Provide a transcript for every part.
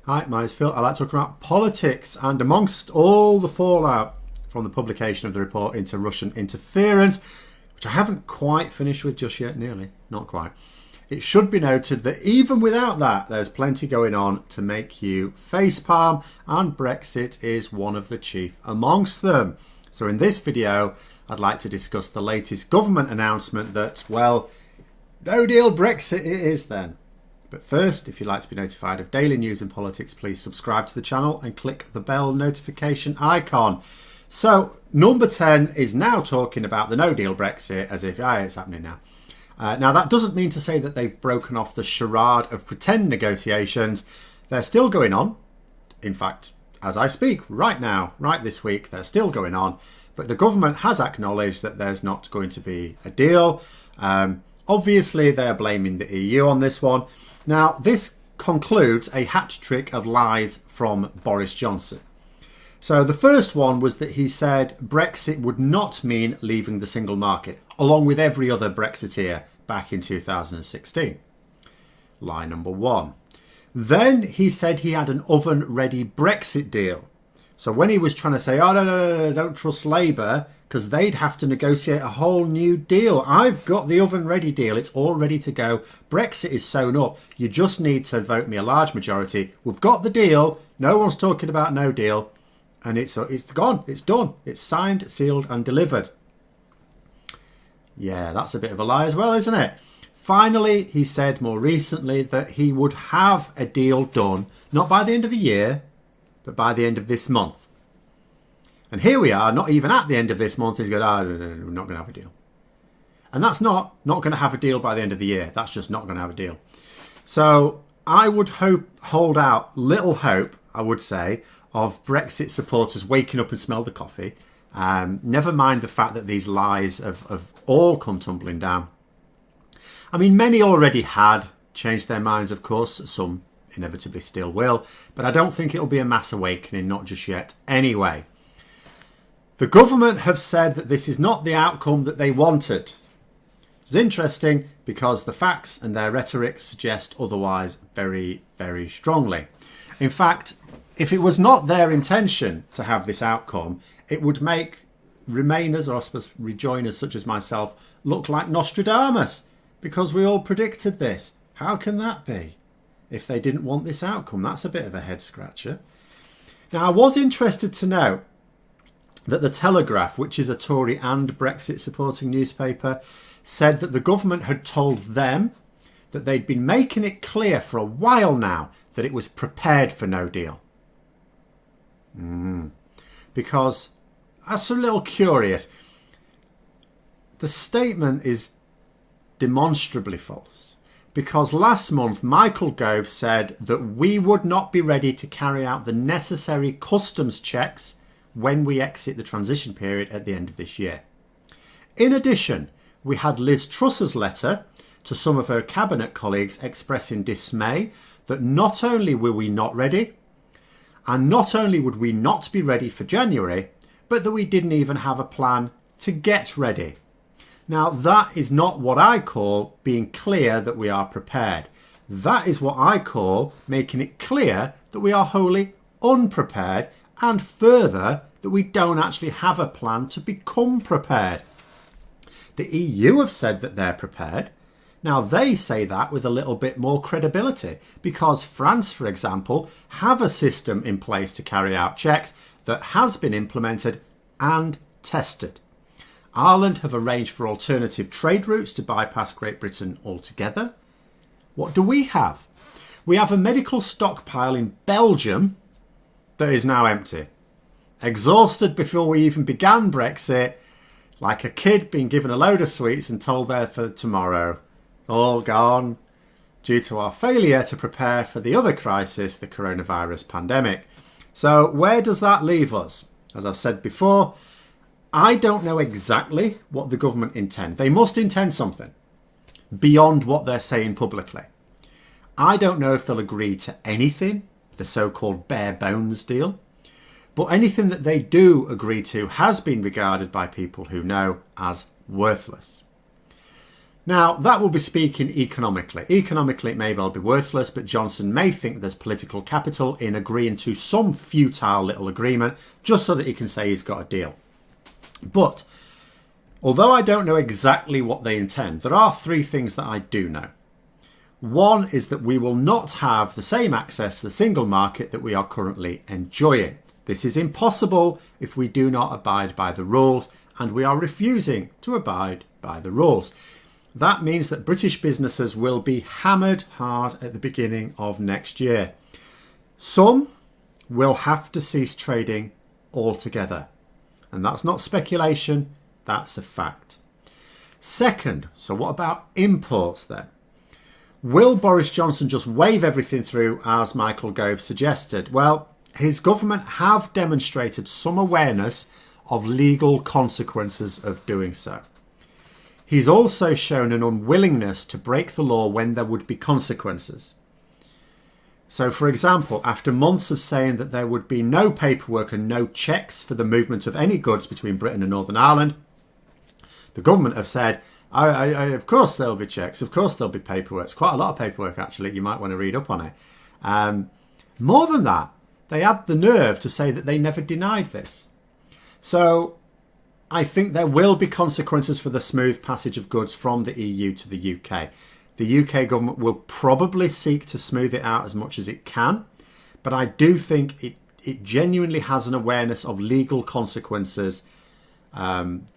Hi, my name's Phil. I like talking about politics, and amongst all the fallout from the publication of the report into Russian interference, which I haven't quite finished with just yet, nearly, not quite, it should be noted that even without that, there's plenty going on to make you facepalm, and Brexit is one of the chief amongst them. So in this video, I'd like to discuss the latest government announcement that, well, no deal Brexit it is then. But first, if you'd like to be notified of daily news and politics, please subscribe to the channel and click the bell notification icon. So, number 10 is now talking about the no-deal Brexit as if, it's happening now. Now, that doesn't mean to say that they've broken off the charade of pretend negotiations. They're still going on. In fact, as I speak, right now, right this week, they're still going on. But the government has acknowledged that there's not going to be a deal. Obviously, they're blaming the EU on this one. Now, this concludes a hat trick of lies from Boris Johnson. So the first one was that he said Brexit would not mean leaving the single market, along with every other Brexiteer back in 2016. Lie number one. Then he said he had an oven-ready Brexit deal. So when he was trying to say, no, don't trust Labour, because they'd have to negotiate a whole new deal. I've got the oven-ready deal. It's all ready to go. Brexit is sewn up. You just need to vote me a large majority. We've got the deal. No one's talking about no deal. And it's gone. It's done. It's signed, sealed and delivered. Yeah, that's a bit of a lie as well, isn't it? Finally, he said more recently that he would have a deal done, not by the end of the year, but by the end of this month. And here we are, not even at the end of this month, he's going, no, we're not going to have a deal. And that's not going to have a deal by the end of the year. That's just not going to have a deal. So I would hold out little hope, I would say, of Brexit supporters waking up and smell the coffee. Never mind the fact that these lies have all come tumbling down. I mean, many already had changed their minds, of course. Some inevitably still will. But I don't think it'll be a mass awakening, not just yet. Anyway, the government have said that this is not the outcome that they wanted. It's interesting because the facts and their rhetoric suggest otherwise very, very strongly. In fact, if it was not their intention to have this outcome, it would make Remainers, or I suppose rejoiners such as myself, look like Nostradamus, because we all predicted this. How can that be? If they didn't want this outcome, that's a bit of a head scratcher. Now, I was interested to know that the Telegraph, which is a Tory and Brexit supporting newspaper, said that the government had told them that they'd been making it clear for a while now that it was prepared for no deal. Because that's a little curious. The statement is demonstrably false. Because last month, Michael Gove said that we would not be ready to carry out the necessary customs checks when we exit the transition period at the end of this year. In addition, we had Liz Truss's letter to some of her cabinet colleagues expressing dismay that not only were we not ready, and not only would we not be ready for January, but that we didn't even have a plan to get ready. Now, that is not what I call being clear that we are prepared. That is what I call making it clear that we are wholly unprepared, and further, that we don't actually have a plan to become prepared. The EU have said that they're prepared. Now, they say that with a little bit more credibility because France, for example, have a system in place to carry out checks that has been implemented and tested. Ireland have arranged for alternative trade routes to bypass Great Britain altogether. What do we have? We have a medical stockpile in Belgium that is now empty. Exhausted before we even began Brexit, like a kid being given a load of sweets and told they're for tomorrow. All gone due to our failure to prepare for the other crisis, the coronavirus pandemic. So where does that leave us? As I've said before, I don't know exactly what the government intend. They must intend something beyond what they're saying publicly. I don't know if they'll agree to anything, the so-called bare bones deal, but anything that they do agree to has been regarded by people who know as worthless. Now, that will be speaking economically. Economically, it may well be worthless, but Johnson may think there's political capital in agreeing to some futile little agreement just so that he can say he's got a deal. But although I don't know exactly what they intend, there are three things that I do know. One is that we will not have the same access to the single market that we are currently enjoying. This is impossible if we do not abide by the rules, and we are refusing to abide by the rules. That means that British businesses will be hammered hard at the beginning of next year. Some will have to cease trading altogether. And that's not speculation, that's a fact. Second, so what about imports then? Will Boris Johnson just wave everything through as Michael Gove suggested? Well, his government have demonstrated some awareness of legal consequences of doing so. He's also shown an unwillingness to break the law when there would be consequences. So, for example, after months of saying that there would be no paperwork and no checks for the movement of any goods between Britain and Northern Ireland, the government have said, of course there'll be checks, of course there'll be paperwork. It's quite a lot of paperwork, actually. You might want to read up on it. More than that, they had the nerve to say that they never denied this. So I think there will be consequences for the smooth passage of goods from the EU to the UK. The UK government will probably seek to smooth it out as much as it can, but I do think it genuinely has an awareness of legal consequences and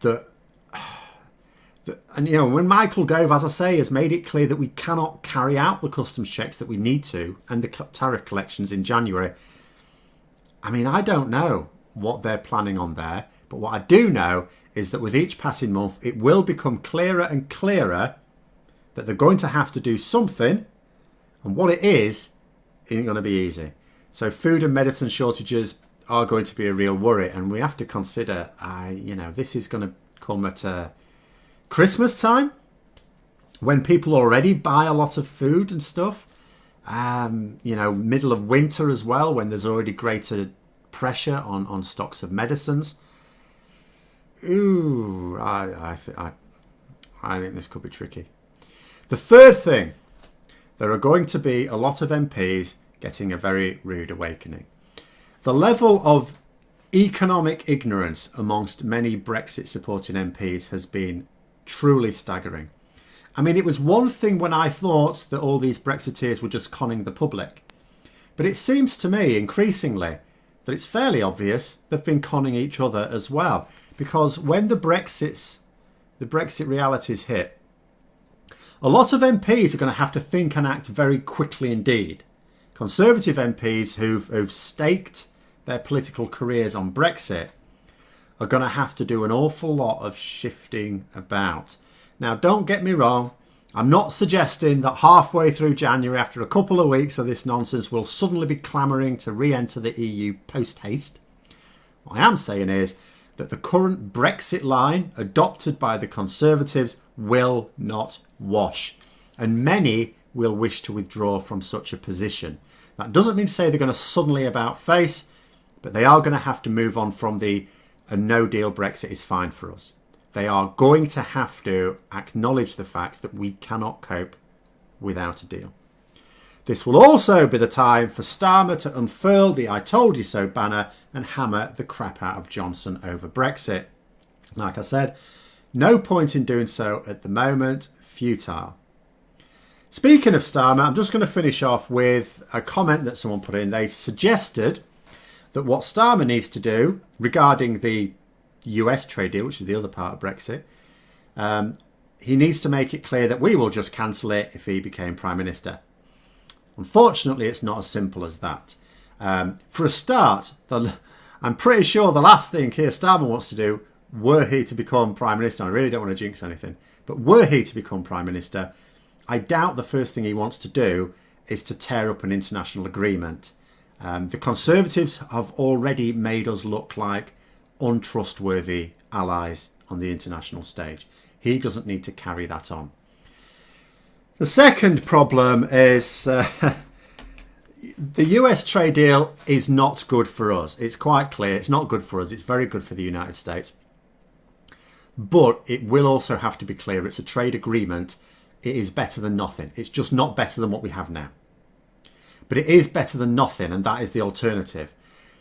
when Michael Gove, as I say, has made it clear that we cannot carry out the customs checks that we need to and the tariff collections in January. I mean, I don't know what they're planning on there. But what I do know is that with each passing month, it will become clearer and clearer that they're going to have to do something. And what it is isn't going to be easy. So food and medicine shortages are going to be a real worry. And we have to consider, this is going to come at Christmas time when people already buy a lot of food and stuff. Middle of winter as well, when there's already greater pressure on stocks of medicines. Ooh, I think this could be tricky. The third thing, there are going to be a lot of MPs getting a very rude awakening. The level of economic ignorance amongst many Brexit supporting MPs has been truly staggering. I mean, it was one thing when I thought that all these Brexiteers were just conning the public. But it seems to me increasingly that it's fairly obvious they've been conning each other as well. Because when the Brexit realities hit, a lot of MPs are going to have to think and act very quickly indeed. Conservative MPs who've staked their political careers on Brexit are going to have to do an awful lot of shifting about. Now, don't get me wrong. I'm not suggesting that halfway through January, after a couple of weeks of this nonsense, we'll suddenly be clamouring to re-enter the EU post-haste. What I am saying is that the current Brexit line adopted by the Conservatives will not wash, and many will wish to withdraw from such a position. That doesn't mean to say they're going to suddenly about face, but they are going to have to move on from a no-deal Brexit is fine for us. They are going to have to acknowledge the fact that we cannot cope without a deal. This will also be the time for Starmer to unfurl the I told you so banner and hammer the crap out of Johnson over Brexit. Like I said, no point in doing so at the moment. Futile. Speaking of Starmer, I'm just going to finish off with a comment that someone put in. They suggested that what Starmer needs to do regarding the US trade deal, which is the other part of Brexit, he needs to make it clear that we will just cancel it if he became Prime Minister. Unfortunately, it's not as simple as that. For a start, I'm pretty sure the last thing Keir Starmer wants to do, were he to become Prime Minister, I really don't want to jinx anything, but were he to become Prime Minister, I doubt the first thing he wants to do is to tear up an international agreement. The Conservatives have already made us look like untrustworthy allies on the international stage. He doesn't need to carry that on. The second problem is the US trade deal is not good for us. It's quite clear. It's not good for us. It's very good for the United States. But it will also have to be clear it's a trade agreement it is better than nothing. It's just not better than what we have now. But it is better than nothing, and that is the alternative.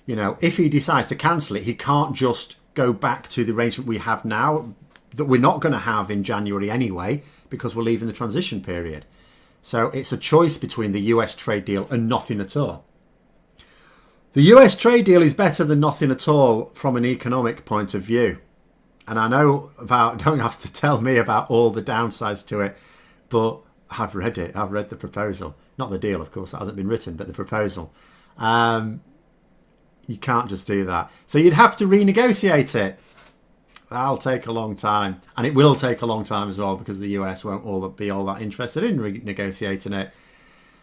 You know, if he decides to cancel it, he can't just go back to the arrangement we have now, that we're not going to have in January anyway, because we're leaving the transition period. So it's a choice between the US trade deal and nothing at all. The US trade deal is better than nothing at all from an economic point of view. And I know about, don't have to tell me about all the downsides to it, but I've read it. I've read the proposal. Not the deal, of course, that hasn't been written, but the proposal. You can't just do that. So you'd have to renegotiate it. That'll take a long time. And it will take a long time as well, because the US won't be all that interested in renegotiating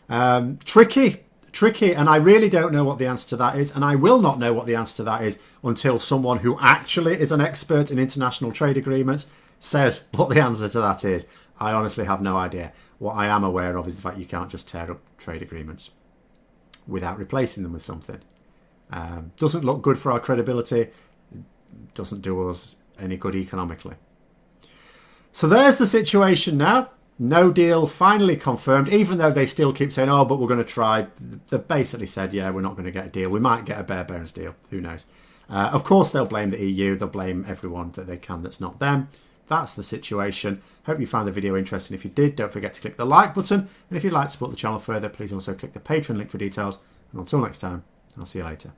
it. Tricky. And I really don't know what the answer to that is. And I will not know what the answer to that is until someone who actually is an expert in international trade agreements says what the answer to that is. I honestly have no idea. What I am aware of is the fact you can't just tear up trade agreements without replacing them with something. Doesn't look good for our credibility. Doesn't do us any good economically. So there's the situation now. No deal finally confirmed, even though they still keep saying, oh, but we're going to try. They've basically said, yeah, we're not going to get a deal. We might get a bare bones deal. Who knows? Of course, they'll blame the EU. They'll blame everyone that they can that's not them. That's the situation. Hope you found the video interesting. If you did, don't forget to click the like button. And if you'd like to support the channel further, please also click the Patreon link for details. And until next time, I'll see you later.